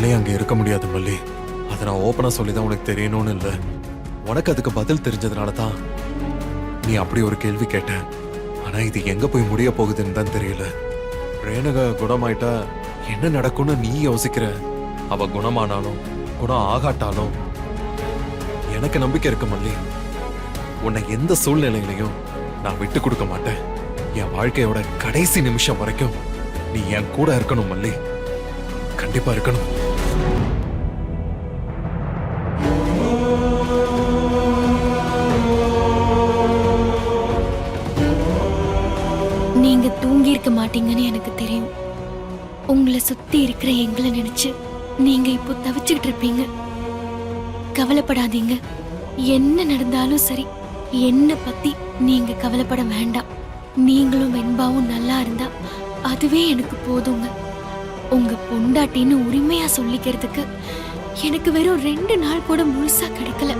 என்னாலே அங்க இருக்க முடியாது மல்லி. அதை நான் ஓப்பனா சொல்லிதான் உனக்கு தெரியணும்னு இல்லை. உனக்கு அதுக்கு பதில் தெரிஞ்சதுனால தான் நீ அப்படி ஒரு கேள்வி கேட்ட. ஆனா இது எங்க போய் முடிய போகுதுன்னு தான் தெரியல. ரேணுகா குணமாயிட்டா என்ன நடக்கும்னு நீ யோசிக்கிற. அவ குணமானாலும் குணம் ஆகாட்டாலும் எனக்கு நம்பிக்கை இருக்கு மல்லி. உன்னை எந்த சூழ்நிலையிலையும் நான் விட்டு கொடுக்க மாட்டேன். என் வாழ்க்கையோட கடைசி நிமிஷம் வரைக்கும் நீ என் கூட இருக்கணும் மல்லி. கண்டிப்பா இருக்கணும். நீங்க தூங்கி இருக்க மாட்டீங்கன்னு எனக்கு தெரியும். உங்களை சுத்தி இருக்கிற எங்களை நினைச்சு நீங்க இப்போ தவிச்சுக்கிட்டு இருப்பீங்க. கவலைப்படாதீங்க. என்ன நடந்தாலும் சரி, என்ன பத்தி நீங்க கவலைப்பட வேண்டாம். நீங்களும் வெண்பாவும் நல்லா இருந்தா அதுவே எனக்கு போதுங்க. உங்க பொண்டாட்டின்னு உரிமையா சொல்லிக்கிறதுக்கு எனக்கு வெறும் 2 நாள் கூட முழுசா கிடைக்கல.